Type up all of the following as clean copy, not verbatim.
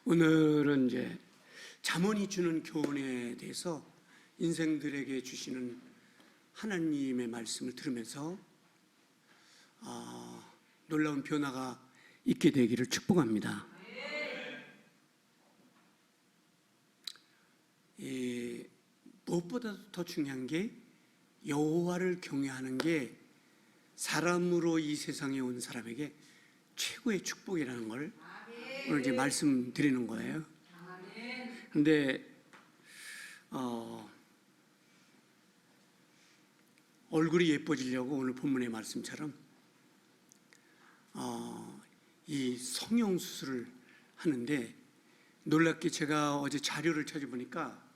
오늘은 이제 잠언이 주는 교훈에 대해서 인생들에게 주시는 하나님의 말씀을 들으면서 놀라운 변화가 있게 되기를 축복합니다. 무엇보다 더 중요한 게 여호와를 경외하는 게 사람으로 이 세상에 온 사람에게 최고의 축복이라는 걸 오늘 이제 말씀드리는 거예요. 그런데 얼굴이 예뻐지려고 오늘 본문의 말씀처럼 이 성형 수술을 하는데, 놀랍게 제가 어제 자료를 찾아보니까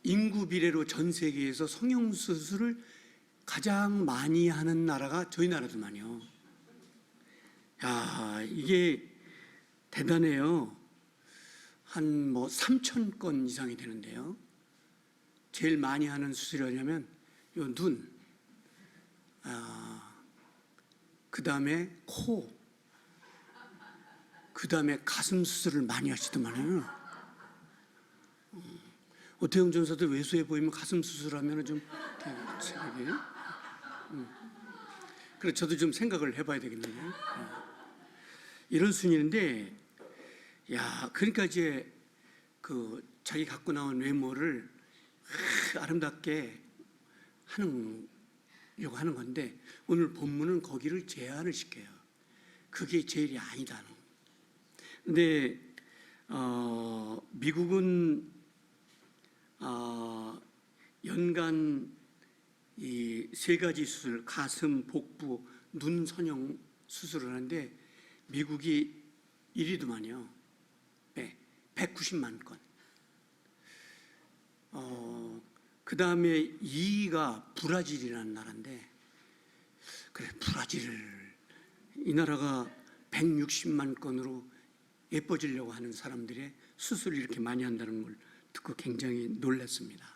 인구 비례로 전 세계에서 성형 수술을 가장 많이 하는 나라가 저희 나라더만요. 야, 이게 대단해요. 한 3,000건 이상이 되는데요. 제일 많이 하는 수술이 뭐냐면 요 눈, 그 다음에 코, 그 다음에 가슴 수술을 많이 하시더만요. 오태영 전사도 외소해 보이면 가슴 수술하면 좀 생각해요. 그래서 저도 좀 생각을 해봐야 되겠네요. 이런 순위인데, 야, 그러니까 이제 자기 갖고 나온 외모를 아름답게 하려고 하는 건데, 오늘 본문은 거기를 제한을 시켜요. 그게 제일이 아니다는. 근데 미국은 연간 이 3가지 수술, 가슴, 복부, 눈 선형 수술을 하는데 미국이 1위더만요. 190만 건. 그 다음에 2위가 브라질이라는 나라인데, 그래, 이 나라가 160만 건으로 예뻐지려고 하는 사람들의 수술을 이렇게 많이 한다는 걸 듣고 굉장히 놀랐습니다.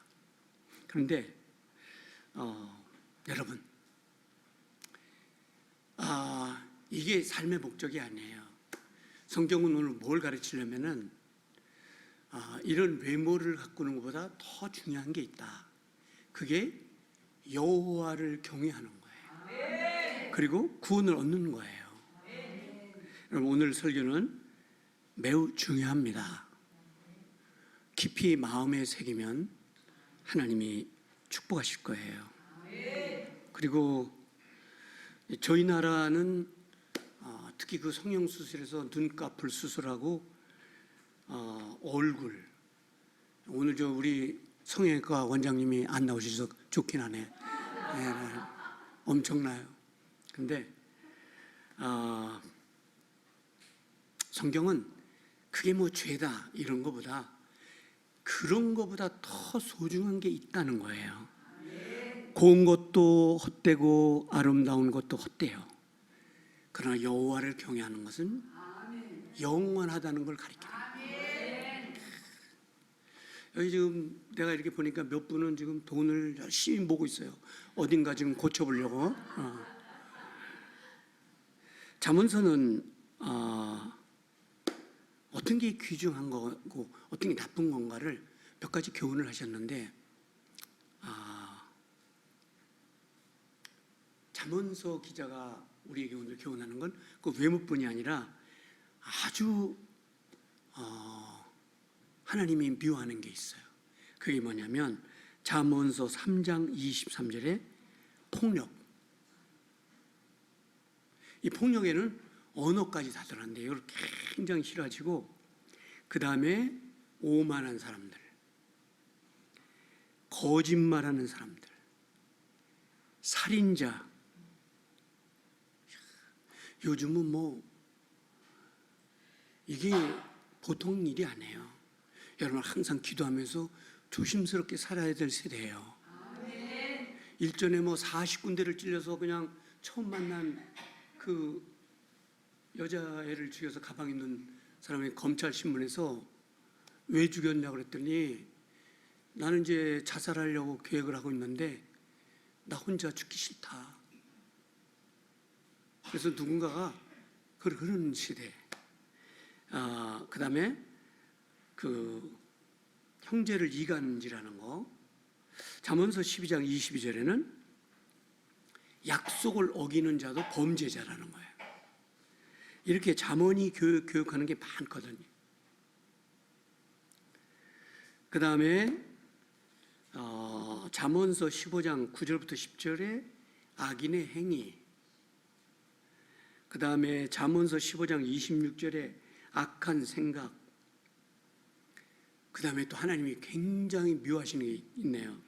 그런데 여러분, 이게 삶의 목적이 아니에요. 성경은 오늘 뭘 가르치려면은 이런 외모를 가꾸는 것보다 더 중요한 게 있다. 그게 여호와를 경외하는 거예요. 그리고 구원을 얻는 거예요. 여러분, 오늘 설교는 매우 중요합니다. 깊이 마음에 새기면 하나님이 축복하실 거예요. 그리고 저희 나라는 특히 그 성형수술에서 눈꺼풀 수술하고 얼굴, 오늘 우리 성형외과 원장님이 안 나오셔서 좋긴 하네. 엄청나요. 근데 성경은 그게 죄다 이런 거보다, 그런 거보다 더 소중한 게 있다는 거예요. 고운 것도 헛되고 아름다운 것도 헛돼요. 그러나 여호와를 경외하는 것은 영원하다는 걸 가리켜요. 여기 지금 내가 이렇게 보니까 몇 분은 지금 돈을 열심히 모으고 있어요. 어딘가 지금 고쳐보려고. 잠언서는 어떤 게 귀중한 거고 어떤 게 나쁜 건가를 몇 가지 교훈을 하셨는데, 잠언서 기자가 우리에게 오늘 교훈하는 건 그 외모뿐이 아니라 아주 하나님이 미워하는 게 있어요. 그게 뭐냐면 잠언서 3장 23절에 폭력. 이 폭력에는 언어까지 다 들어간대요. 이걸 굉장히 싫어하시고, 그 다음에 오만한 사람들, 거짓말하는 사람들, 살인자. 요즘은 이게 보통 일이 아니에요. 여러분, 항상 기도하면서 조심스럽게 살아야 될 세대예요. 일전에 40군데를 찔려서 그냥 처음 만난 그 여자애를 죽여서 가방 있는 사람이 검찰 신문에서 왜 죽였냐고 그랬더니, 나는 이제 자살하려고 계획을 하고 있는데 나 혼자 죽기 싫다. 그래서 누군가가 그런 시대, 그다음에 그 형제를 이간질하는 거. 잠언서 12장 22절에는 약속을 어기는 자도 범죄자라는 거예요. 이렇게 잠언이 교육하는 게 많거든요. 그 다음에 잠언서 15장 9절부터 10절에 악인의 행위, 그 다음에 잠언서 15장 26절에 악한 생각, 그 다음에 또 하나님이 굉장히 묘하시는 게 있네요.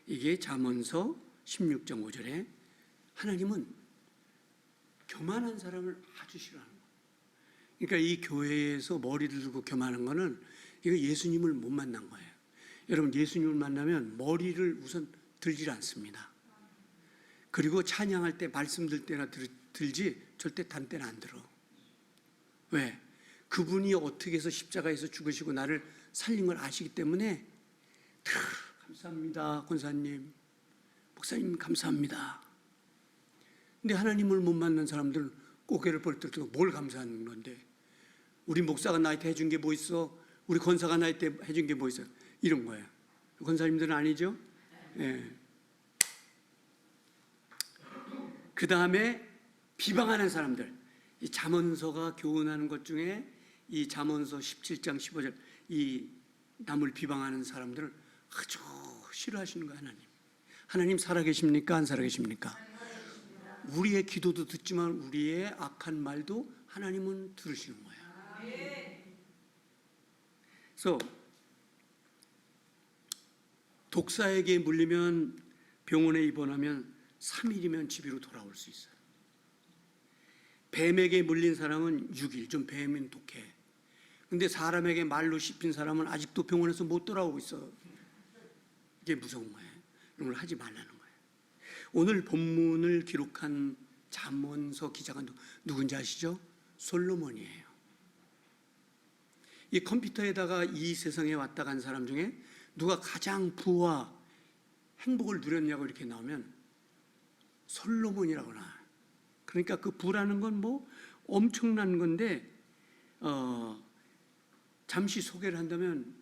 이게 잠언서 16장 5절에 하나님은 교만한 사람을 아주 싫어하는 거예요. 그러니까 이 교회에서 머리를 들고 교만한 거는 이거 예수님을 못 만난 거예요. 여러분, 예수님을 만나면 머리를 우선 들질 않습니다. 그리고 찬양할 때 말씀 들 때나 들지 절대 단 때는 안 들어. 왜? 그분이 어떻게 해서 십자가에서 죽으시고 나를 살린 걸 아시기 때문에 감사합니다, 권사님, 목사님 감사합니다. 근데 하나님을 못 만난 사람들은 고개를 벌떡 뭘 감사하는 건데, 우리 목사가 나한테 해준 게 뭐 있어? 우리 권사가 나한테 해준 게 뭐 있어? 이런 거예요. 권사님들은 아니죠? 예. 그 다음에 비방하는 사람들. 이 잠언서가 교훈하는 것 중에 이 잠언서 17장 15절 이 남을 비방하는 사람들을 아주 싫어하시는 거예요. 하나님 살아계십니까? 안 살아계십니까? 우리의 기도도 듣지만 우리의 악한 말도 하나님은 들으시는 거예요. 그래서 독사에게 물리면 병원에 입원하면 3일이면 집으로 돌아올 수 있어요. 뱀에게 물린 사람은 6일, 좀 뱀은 독해. 근데 사람에게 말로 씹힌 사람은 아직도 병원에서 못 돌아오고 있어. 이게 무서운 거예요. 이런 걸 하지 말라는 거예요. 오늘 본문을 기록한 잠언서 기자가 누군지 아시죠? 솔로몬이에요. 이 컴퓨터에다가 이 세상에 왔다 간 사람 중에 누가 가장 부와 행복을 누렸냐고 이렇게 나오면 솔로몬이라고 나와요. 그러니까 그 부라는 건 뭐 엄청난 건데, 잠시 소개를 한다면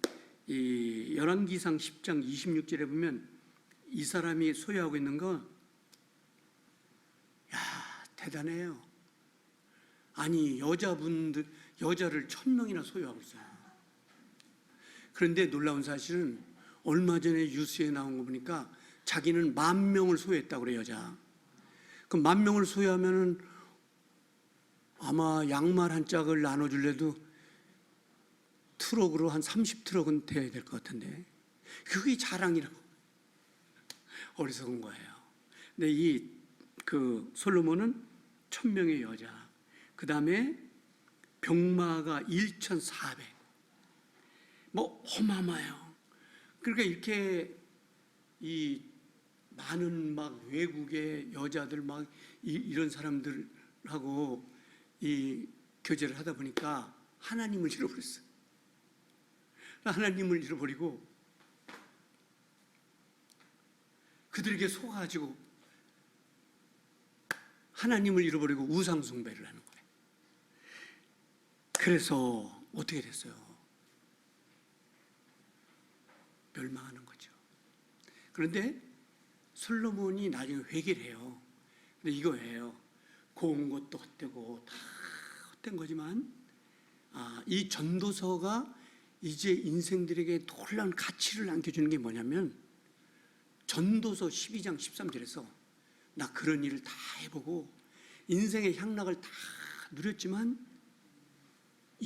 이 열왕기상 10장 26절에 보면 이 사람이 소유하고 있는 거, 대단해요. 아니, 여자를 1000명이나 소유하고 있어요. 그런데 놀라운 사실은 얼마 전에 뉴스에 나온 거 보니까 자기는 10,000명을 소유했다고 그래요, 여자. 그럼 10,000명을 소유하면은 아마 양말 한 짝을 나눠줄래도 트럭으로 한 30트럭은 돼야 될 것 같은데, 그게 자랑이라고. 어리석은 거예요. 근데 그 솔로몬은 1000명의 여자, 그 다음에 병마가 1,400, 뭐 어마어마해요. 그러니까 이렇게 이 많은 막 외국의 여자들 막 이런 사람들하고 이 교제를 하다 보니까 하나님을 잃어버렸어요. 하나님을 잃어버리고 그들에게 속아가지고 하나님을 잃어버리고 우상 숭배를 하는 거예요. 그래서 어떻게 됐어요? 멸망하는 거죠. 그런데 솔로몬이 나중에 회개를 해요. 근데 이거예요. 고운 것도 헛되고 다 헛된 거지만, 이 전도서가 이제 인생들에게 놀라운 가치를 안겨주는 게 뭐냐면, 전도서 12장 13절에서 나 그런 일을 다 해보고 인생의 향락을 다 누렸지만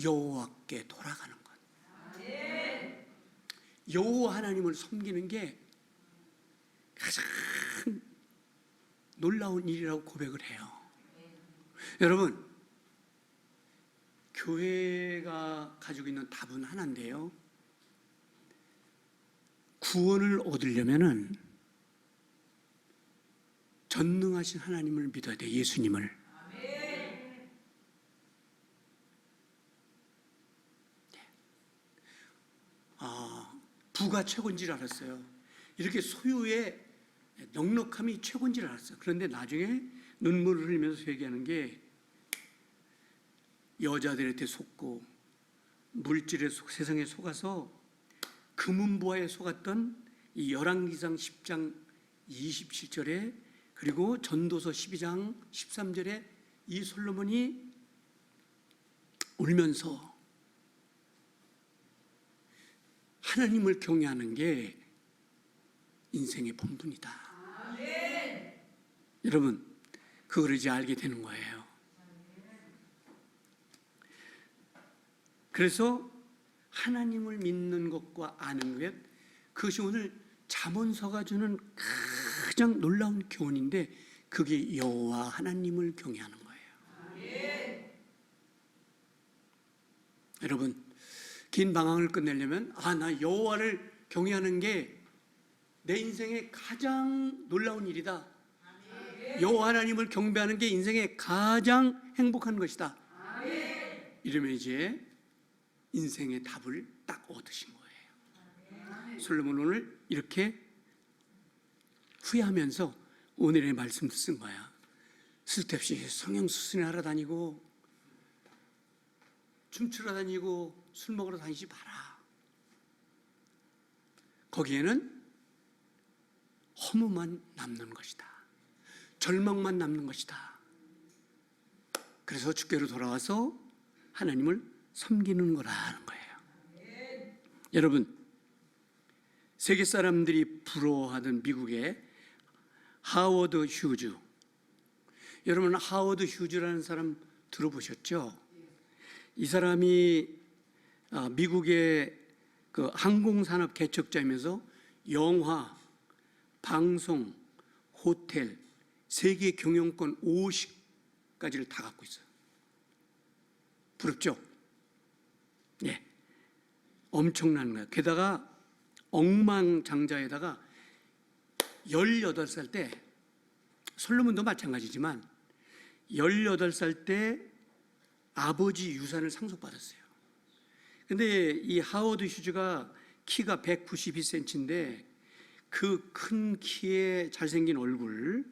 여호와께 돌아가는 것, 여호와 하나님을 섬기는 게 가장 놀라운 일이라고 고백을 해요. 여러분, 교회가 가지고 있는 답은 하나인데요, 구원을 얻으려면은 전능하신 하나님을 믿어야 돼. 예수님을. 부가 최고인 줄 알았어요. 이렇게 소유의 넉넉함이 최고인 줄 알았어요. 그런데 나중에 눈물을 흘리면서 얘기하는 게, 여자들한테 속고 물질의 세상에 속아서 금은보화에 속았던 이 열왕기상 10장 27절에 그리고 전도서 12장 13절에 이 솔로몬이 울면서 하나님을 경외하는 게 인생의 본분이다. 아멘. 여러분, 그걸 이제 알게 되는 거예요. 그래서 하나님을 믿는 것과 아는 것, 그것이 오늘 잠언서가 주는 가장 놀라운 교훈인데 그게 여호와 하나님을 경외하는 거예요. 아멘. 여러분, 긴 방황을 끝내려면 나 여호와를 경외하는 게 내 인생의 가장 놀라운 일이다. 아멘. 여호와 하나님을 경배하는 게 인생의 가장 행복한 것이다. 아멘. 이러면 이제 인생의 답을 딱 얻으신 거예요. 아멘. 솔로몬 오늘 이렇게 후회하면서 오늘의 말씀을 쓴 거야. 쓸데없이 성형수술을 하러 다니고 춤추러 다니고 술 먹으러 다니지 마라. 거기에는 허무만 남는 것이다. 절망만 남는 것이다. 그래서 주께로 돌아와서 하나님을 섬기는 거라는 거예요. 여러분, 세계 사람들이 부러워하던 미국의 하워드 휴즈, 여러분 하워드 휴즈라는 사람 들어보셨죠? 이 사람이 미국의 그 항공산업 개척자이면서 영화, 방송, 호텔, 세계 경영권 50가지를 다 갖고 있어요. 부럽죠? 예, 엄청난 거예요. 게다가 억만장자에다가 18살 때, 솔로몬도 마찬가지지만 18살 때 아버지 유산을 상속받았어요. 근데 이 하워드 휴즈가 키가 192cm인데 그 큰 키에 잘생긴 얼굴,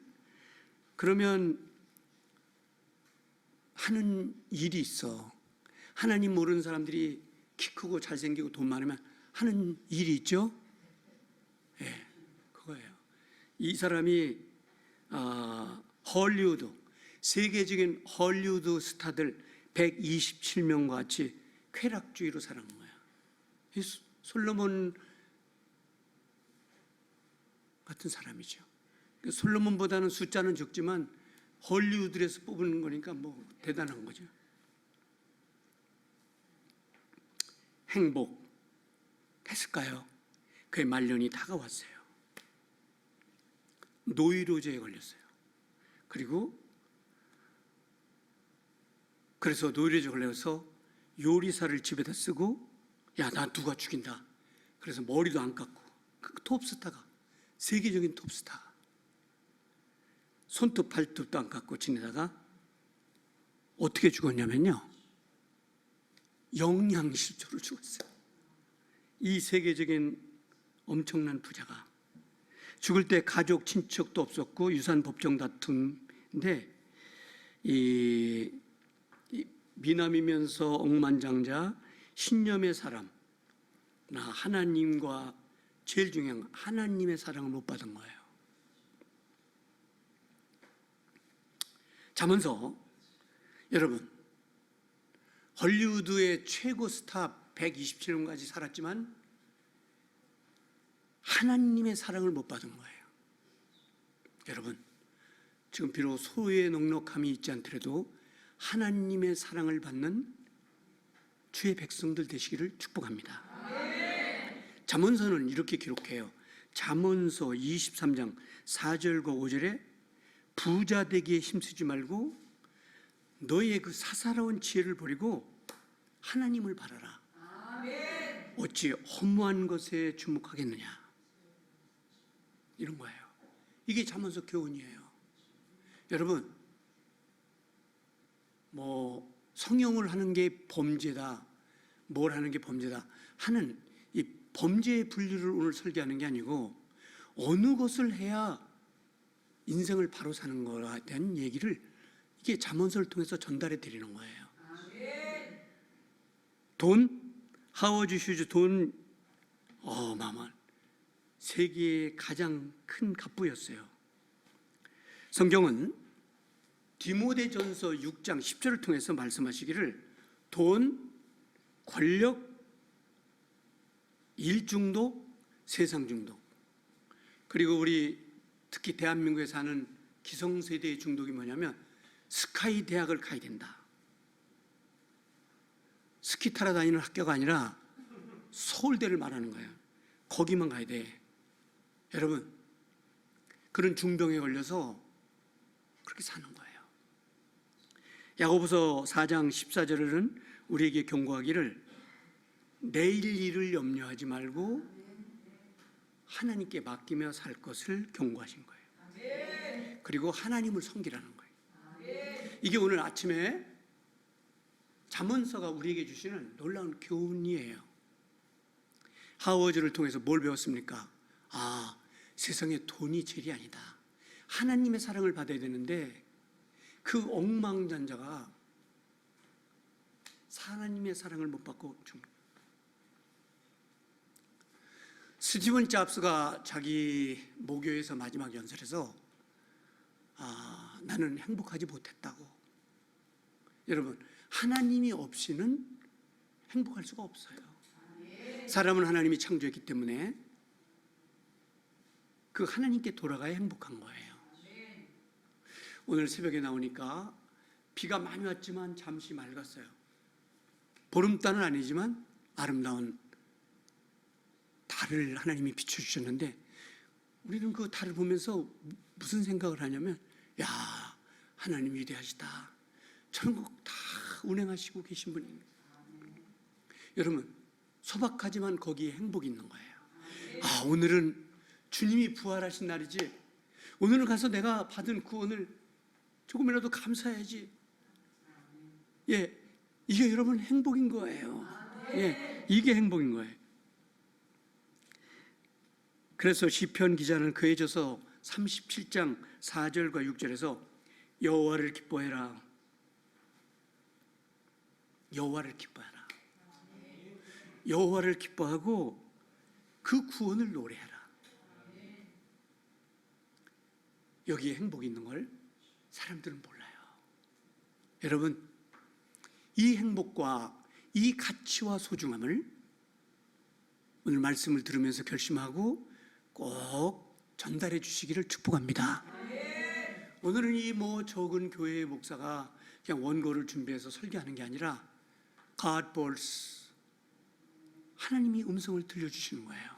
그러면 하는 일이 있어. 하나님 모르는 사람들이 키 크고 잘생기고 돈 많으면 하는 일이 있죠? 예, 그거예요. 이 사람이 헐리우드, 세계적인 헐리우드 스타들 127명과 같이 쾌락주의로 살아간 거야. 솔로몬 같은 사람이죠. 솔로몬보다는 숫자는 적지만 헐리우드에서 뽑는 거니까 뭐 대단한 거죠. 행복했을까요? 그의 말년이 다가왔어요. 노이로제에 걸렸어요. 그래서 노이로제에 걸려서 요리사를 집에다 쓰고, 야, 나 누가 죽인다. 그래서 머리도 안 깎고, 그 톱스타가, 세계적인 톱스타, 손톱 발톱도 안 깎고 지내다가 어떻게 죽었냐면요, 영양실조로 죽었어요. 이 세계적인 엄청난 부자가 죽을 때 가족 친척도 없었고 유산 법정 다툼인데, 이 미남이면서 억만장자, 신념의 사람, 나 하나님과 제일 중요한 건 하나님의 사랑을 못 받은 거예요. 잠언서, 여러분, 헐리우드의 최고 스타 127년까지 살았지만 하나님의 사랑을 못 받은 거예요. 여러분, 지금 비록 소유의 넉넉함이 있지 않더라도 하나님의 사랑을 받는 주의 백성들 되시기를 축복합니다. 잠언서는 이렇게 기록해요. 잠언서 23장 4절과 5절에 부자 되기에 힘쓰지 말고 너의 그 사사로운 지혜를 버리고 하나님을 바라라. 어찌 허무한 것에 주목하겠느냐. 이런 거예요. 이게 잠언서 교훈이에요. 여러분, 뭐 성형을 하는 게 범죄다, 뭘 하는 게 범죄다 하는 이 범죄의 분류를 오늘 설계하는 게 아니고, 어느 것을 해야 인생을 바로 사는 거에 대한 얘기를 이게 잠언서를 통해서 전달해 드리는 거예요. 돈, 하워드 휴즈 돈 어마어마한 세계의 가장 큰 갑부였어요. 성경은 디모데전서 6장 10절을 통해서 말씀하시기를 돈, 권력, 일 중독, 세상 중독, 그리고 우리 특히 대한민국에 사는 기성세대의 중독이 뭐냐면 스카이 대학을 가야 된다. 스키 타러 다니는 학교가 아니라 서울대를 말하는 거예요. 거기만 가야 돼. 여러분, 그런 중병에 걸려서 그렇게 사는 거예요. 야고보서 4장 14절에는 우리에게 경고하기를 내일 일을 염려하지 말고 하나님께 맡기며 살 것을 경고하신 거예요. 그리고 하나님을 섬기라는 거예요. 이게 오늘 아침에 잠언서가 우리에게 주시는 놀라운 교훈이에요. 하워즈를 통해서 뭘 배웠습니까? 아, 세상에 돈이 제일이 아니다. 하나님의 사랑을 받아야 되는데 그 억만장자가 하나님의 사랑을 못 받고 죽는. 스티븐 잡스가 자기 모교에서 마지막 연설에서 나는 행복하지 못했다고. 여러분, 하나님이 없이는 행복할 수가 없어요. 사람은 하나님이 창조했기 때문에 그 하나님께 돌아가야 행복한 거예요. 오늘 새벽에 나오니까 비가 많이 왔지만 잠시 맑았어요. 보름달은 아니지만 아름다운 달을 하나님이 비춰주셨는데 우리는 그 달을 보면서 무슨 생각을 하냐면 야, 하나님 위대하시다. 저런 거 다 운행하시고 계신 분입니다. 여러분, 소박하지만 거기에 행복이 있는 거예요. 아, 오늘은 주님이 부활하신 날이지. 오늘은 가서 내가 받은 구원을 조금이라도 감사해야지. 예, 이게 여러분 행복인 거예요. 예, 이게 행복인 거예요. 그래서 시편 기자는 그해져서 37장 4절과 6절에서 여호와를 기뻐해라. 여호와를 기뻐하라. 여호와를 기뻐하고 그 구원을 노래하라. 여기에 행복이 있는 걸 사람들은 몰라요. 여러분, 이 행복과 이 가치와 소중함을 오늘 말씀을 들으면서 결심하고 꼭 전달해 주시기를 축복합니다. 오늘은 이 적은 교회의 목사가 그냥 원고를 준비해서 설교하는 게 아니라 God voice, 하나님이 음성을 들려주시는 거예요.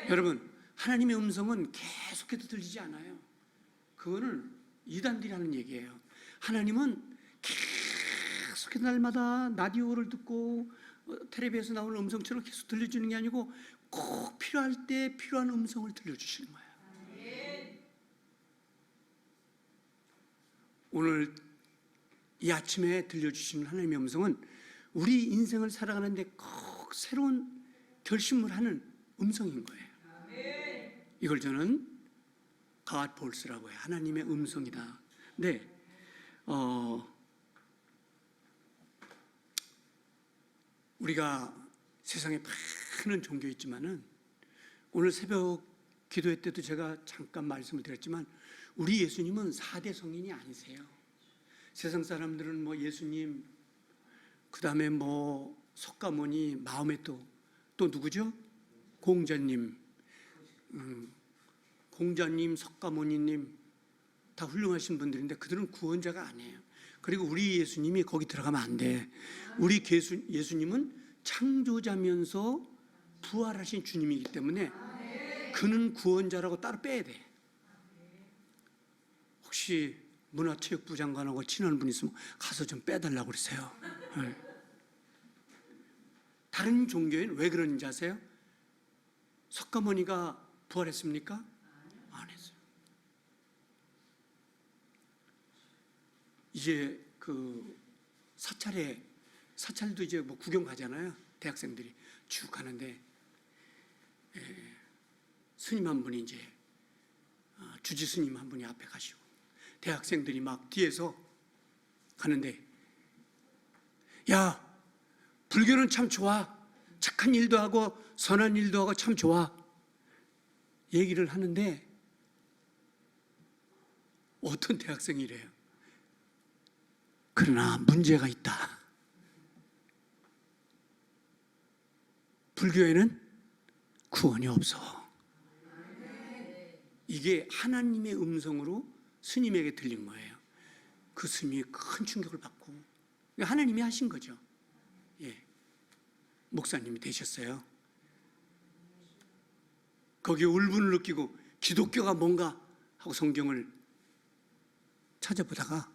여러분, 하나님의 음성은 계속해서 들리지 않아요. 그거는 이단들이 하는 얘기예요. 하나님은 계속해서 날마다 라디오를 듣고 텔레비에서 나오는 음성처럼 계속 들려주는 게 아니고 꼭 필요할 때 필요한 음성을 들려주시는 거예요. 오늘 이 아침에 들려주시는 하나님의 음성은 우리 인생을 살아가는데 꼭 새로운 결심을 하는 음성인 거예요. 이걸 저는 God voice라고 해요. 하나님의 음성이다. 네, 우리가 세상에 많은 종교 있지만은 오늘 새벽 기도회 때도 제가 잠깐 말씀을 드렸지만 우리 예수님은 4대 성인이 아니세요. 세상 사람들은 예수님, 그 다음에 석가모니, 마음에 또 누구죠? 공자님, 석가모니님 다 훌륭하신 분들인데 그들은 구원자가 아니에요. 그리고 우리 예수님이 거기 들어가면 안 돼. 우리 예수님은 창조자면서 부활하신 주님이기 때문에 그는 구원자라고 따로 빼야 돼. 혹시 문화체육부 장관하고 친한 분 있으면 가서 좀 빼달라고 그러세요. 네. 다른 종교에는 왜 그런지 아세요? 석가모니가 부활했습니까? 안 했어요. 이제 사찰도 이제 구경 가잖아요. 대학생들이 쭉 가는데 스님 한 분이 이제 주지 스님 한 분이 앞에 가시고 대학생들이 막 뒤에서 가는데 야, 불교는 참 좋아. 착한 일도 하고 선한 일도 하고 참 좋아. 얘기를 하는데 어떤 대학생이래요. 그러나 문제가 있다. 불교에는 구원이 없어. 이게 하나님의 음성으로 스님에게 들린 거예요. 그 스님이 큰 충격을 받고, 하나님이 하신 거죠. 예, 목사님이 되셨어요. 거기에 울분을 느끼고 기독교가 뭔가 하고 성경을 찾아보다가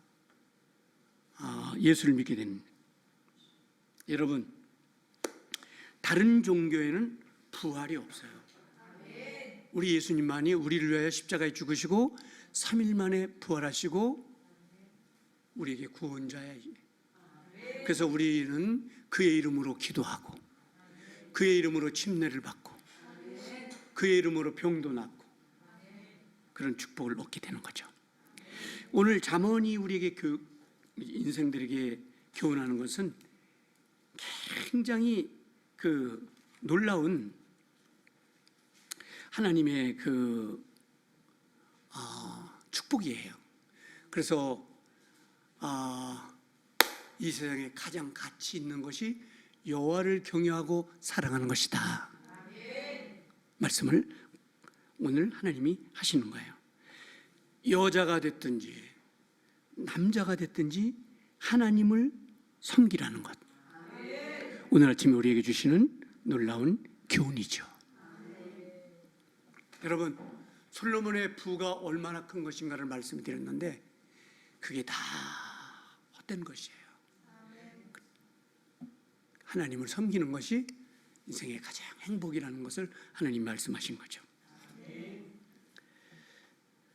예수를 믿게 된. 여러분, 다른 종교에는 부활이 없어요. 우리 예수님만이 우리를 위하여 십자가에 죽으시고 3일 만에 부활하시고 우리에게 구원자야. 그래서 우리는 그의 이름으로 기도하고 그의 이름으로 침례를 받고 그의 이름으로 병도 낫고 그런 축복을 얻게 되는 거죠. 오늘 잠언이 우리에게 인생들에게 교훈하는 것은 굉장히 놀라운 하나님의 축복이에요. 그래서 이 세상에 가장 가치 있는 것이 여호와를 경외하고 사랑하는 것이다. 말씀을 오늘 하나님이 하시는 거예요. 여자가 됐든지 남자가 됐든지 하나님을 섬기라는 것. 오늘 아침에 우리에게 주시는 놀라운 교훈이죠. 여러분, 솔로몬의 부가 얼마나 큰 것인가를 말씀드렸는데 그게 다 헛된 것이에요. 하나님을 섬기는 것이 인생의 가장 행복이라는 것을 하나님 말씀하신 거죠.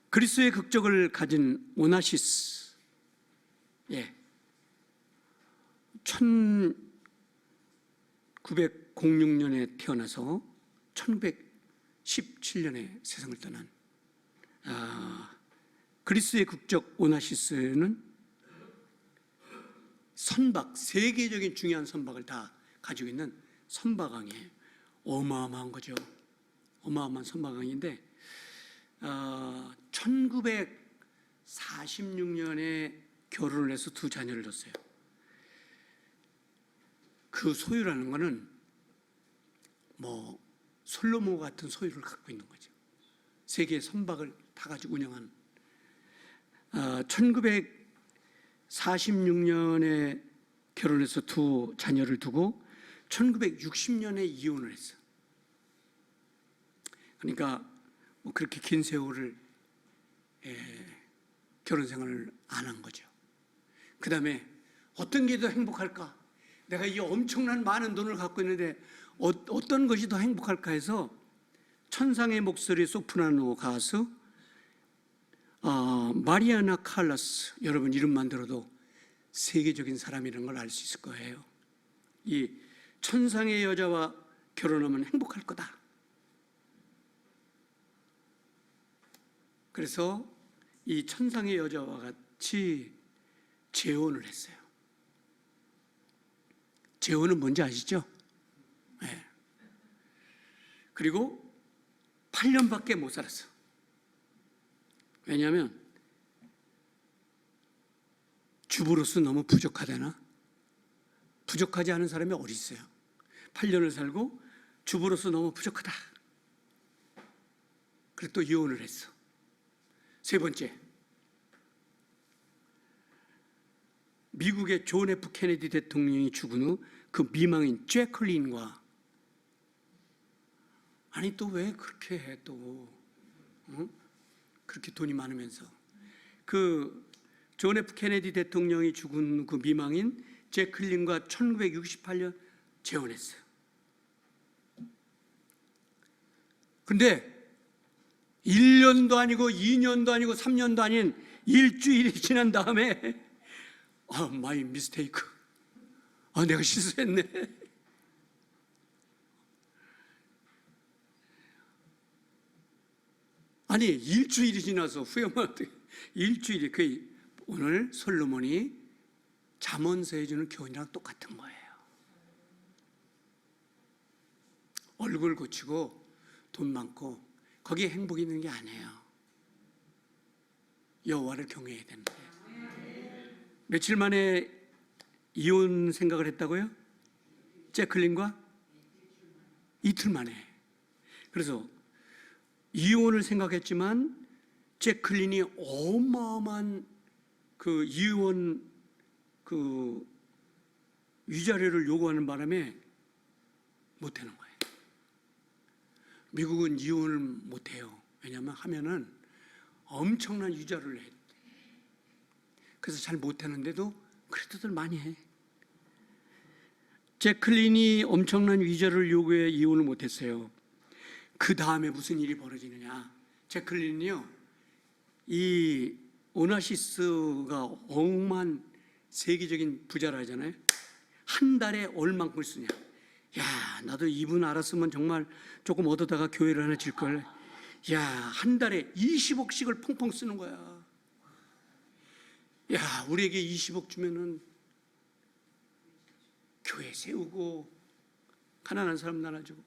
그리스도의 국적을 가진 오나시스, 1906년에 태어나서 1917년에 세상을 떠난 그리스의 국적 오나시스는 선박, 세계적인 중요한 선박을 다 가지고 있는 선박왕이에요. 어마어마한 거죠. 어마어마한 선박왕인데 1946년에 결혼을 해서 2 자녀를 뒀어요. 그 소유라는 거는 솔로몬 같은 소유를 갖고 있는 거죠. 세계의 선박을 다 가지고 운영하는. 1946년에 결혼해서 2 자녀를 두고 1960년에 이혼을 했어요. 그러니까 그렇게 긴 세월을 결혼 생활을 안 한 거죠. 그 다음에 어떤 게 더 행복할까? 내가 이 엄청난 많은 돈을 갖고 있는데 어떤 것이 더 행복할까 해서 천상의 목소리 소프라노 가수 마리아나 칼라스, 여러분 이름만 들어도 세계적인 사람이라는 걸 알 수 있을 거예요. 이 천상의 여자와 결혼하면 행복할 거다. 그래서 이 천상의 여자와 같이 재혼을 했어요. 재혼은 뭔지 아시죠? 네. 그리고 8년밖에 못 살았어. 왜냐하면 주부로서 너무 부족하다나? 부족하지 않은 사람이 어디 있어요? 8년을 살고 주부로서 너무 부족하다. 그래서 또 이혼을 했어. 3번째, 미국의 존 F 케네디 대통령이 죽은 후 그 미망인 제클린과, 아니 또 왜 그렇게 해 또? 그렇게 돈이 많으면서 그 존 F 케네디 대통령이 죽은 그 미망인 제클린과 1968년 재혼했어요. 근데 1년도 아니고 2년도 아니고 3년도 아닌 일주일이 지난 다음에 마이 미스테이크, 내가 실수했네. 아니 일주일이 지나서 후회하면 어떡해. 일주일이 거의 오늘 솔로몬이 잠언서 해주는 교훈이랑 똑같은 거예요. 얼굴 고치고 돈 많고 거기에 행복이 있는 게 아니에요. 여호와를 경외해야 됩니다. 며칠 만에 이혼 생각을 했다고요? 제클린과 이틀 만에. 그래서 이혼을 생각했지만 제클린이 어마어마한 그 이혼 그 위자료를 요구하는 바람에 못하는 거예요. 미국은 이혼을 못해요. 왜냐하면 하면은 엄청난 위자료를 해요. 그래서 잘 못하는데도 그래도들 많이 해. 제클린이 엄청난 위자료를 요구해 이혼을 못했어요. 그 다음에 무슨 일이 벌어지느냐? 제클린이요, 이 오나시스가 억만 세계적인 부자라 하잖아요. 한 달에 얼만큼 쓰냐? 야, 나도 이분 알았으면 정말 조금 얻어다가 교회를 하나 질걸. 야, 한 달에 20억씩을 펑펑 쓰는 거야. 야, 우리에게 20억 주면은 교회 세우고 가난한 사람 나눠주고.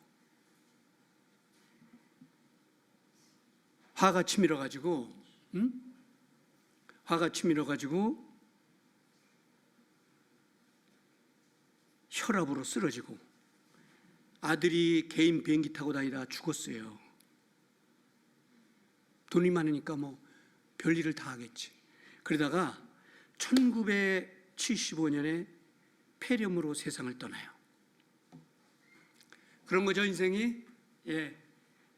화가 치밀어가지고, 화가 치밀어가지고 혈압으로 쓰러지고 아들이 개인 비행기 타고 다니다 죽었어요. 돈이 많으니까 뭐 별일을 다 하겠지. 그러다가 1975년에 폐렴으로 세상을 떠나요. 그런 거죠, 인생이. 예,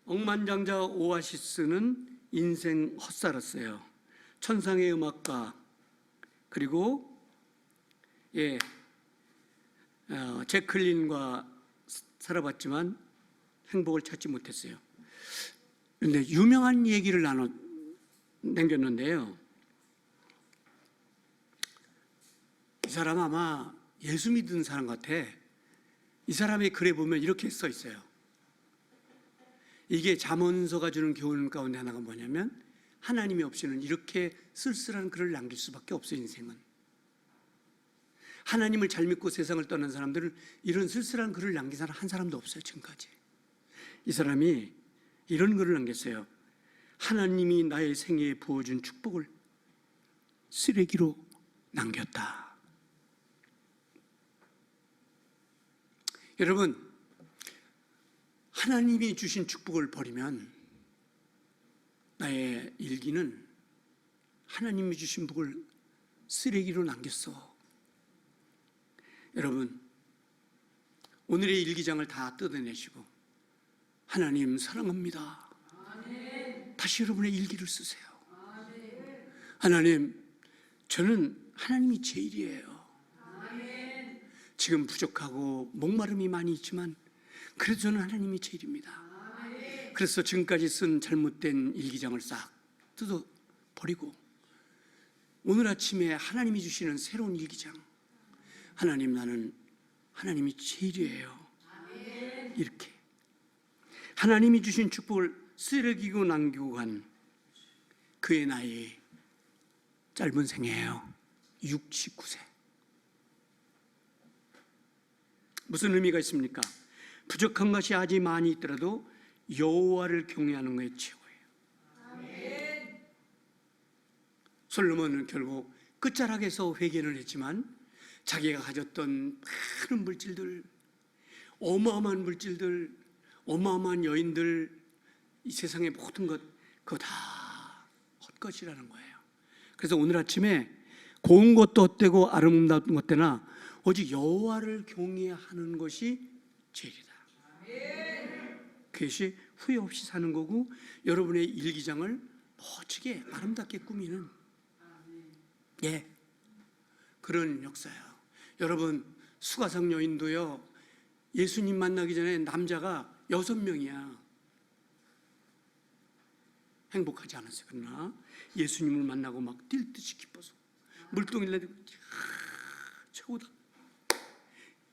억만장자 오아시스는 인생 헛살았어요. 천상의 음악가, 그리고 제클린과 살아봤지만 행복을 찾지 못했어요. 그런데 유명한 얘기를 남겼는데요. 이 사람 아마 예수 믿는 사람 같아. 이 사람의 글에 보면 이렇게 써 있어요. 이게 잠언서가 주는 교훈 가운데 하나가 뭐냐면, 하나님이 없이는 이렇게 쓸쓸한 글을 남길 수밖에 없어요. 인생은 하나님을 잘 믿고 세상을 떠난 사람들은 이런 쓸쓸한 글을 남긴 사람 한 사람도 없어요. 지금까지. 이 사람이 이런 글을 남겼어요. 하나님이 나의 생애에 부어준 축복을 쓰레기로 남겼다. 여러분, 하나님이 주신 축복을 버리면 나의 일기는 하나님이 주신 복을 쓰레기로 남겼어. 여러분, 오늘의 일기장을 다 뜯어내시고 하나님 사랑합니다. 다시 여러분의 일기를 쓰세요. 하나님, 저는 하나님이 제일이에요. 지금 부족하고 목마름이 많이 있지만 그래도 저는 하나님이 제일입니다. 그래서 지금까지 쓴 잘못된 일기장을 싹 뜯어버리고 오늘 아침에 하나님이 주시는 새로운 일기장, 하나님, 나는 하나님이 제일이에요. 이렇게 하나님이 주신 축복을 쓰레기고 남기고 간 그의 나이 짧은 생애예요. 69세. 무슨 의미가 있습니까? 부족한 것이 아직 많이 있더라도 여호와를 경외하는 것이 최고예요. 솔로몬은 결국 끝자락에서 회개를 했지만 자기가 가졌던 많은 물질들, 어마어마한 물질들, 어마어마한 여인들, 이 세상의 모든 것, 그거 다 헛것이라는 거예요. 그래서 오늘 아침에 고운 것도 헛되고 아름다운 것되나 오직 여호와를 경외하는 것이 제일이다. 그것이 후회 없이 사는 거고, 여러분의 일기장을 멋지게 아름답게 꾸미는 그런 역사예요. 여러분, 수가성 여인도요, 예수님 만나기 전에 남자가 6명이야. 행복하지 않았어요. 그러나 예수님을 만나고 막 뛸 듯이 기뻐서 물동이를 내리고 최고다,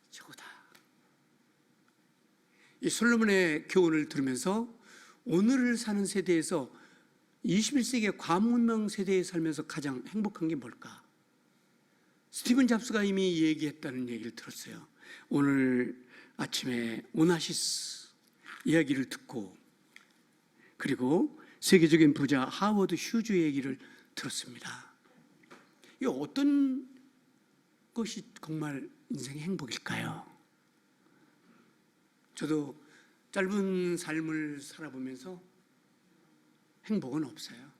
최고다. 이 솔로몬의 교훈을 들으면서 오늘을 사는 세대에서 21세기의 과문명 세대에 살면서 가장 행복한 게 뭘까? 스티븐 잡스가 이미 얘기했다는 얘기를 들었어요. 오늘 아침에 오나시스, 이야기를 듣고, 그리고 세계적인 부자 하워드 휴즈 얘기를 들었습니다. 이 어떤 것이 정말 인생의 행복일까요? 저도 짧은 삶을 살아보면서 행복은 없어요.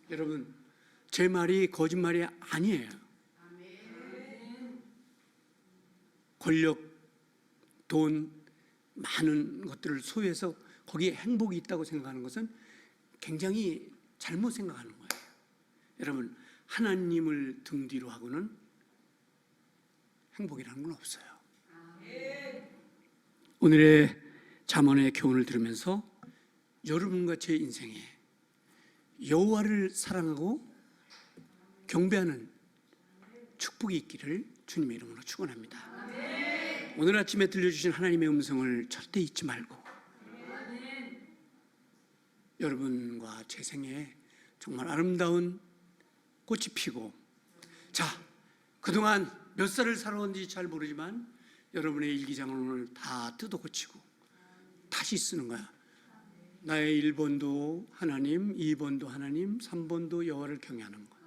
여러분, 제 말이 거짓말이 아니에요. 권력, 돈, 많은 것들을 소유해서 거기에 행복이 있다고 생각하는 것은 굉장히 잘못 생각하는 거예요. 여러분, 하나님을 등 뒤로 하고는 행복이라는 건 없어요. 오늘의 잠언의 교훈을 들으면서 여러분과 제 인생에 여호와를 사랑하고 경배하는 축복이 있기를 주님의 이름으로 축원합니다. 오늘 아침에 들려주신 하나님의 음성을 절대 잊지 말고 여러분과 제 생에 정말 아름다운 꽃이 피고, 자, 그동안 몇 살을 살아온지 잘 모르지만 여러분의 일기장을 오늘 다 뜯어 고치고 다시 쓰는 거야. 나의 1번도 하나님, 2번도 하나님, 3번도 여호와를 경외하는 거.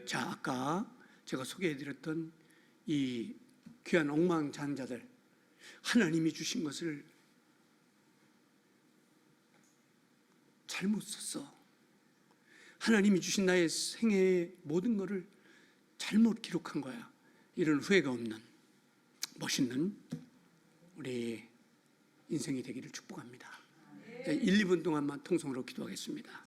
자, 아까 제가 소개해드렸던 이 귀한 억망장자들, 하나님이 주신 것을 잘못 썼어. 하나님이 주신 나의 생애의 모든 것을 잘못 기록한 거야. 이런 후회가 없는 멋있는 우리 인생이 되기를 축복합니다. 1, 2분 동안만 통성으로 기도하겠습니다.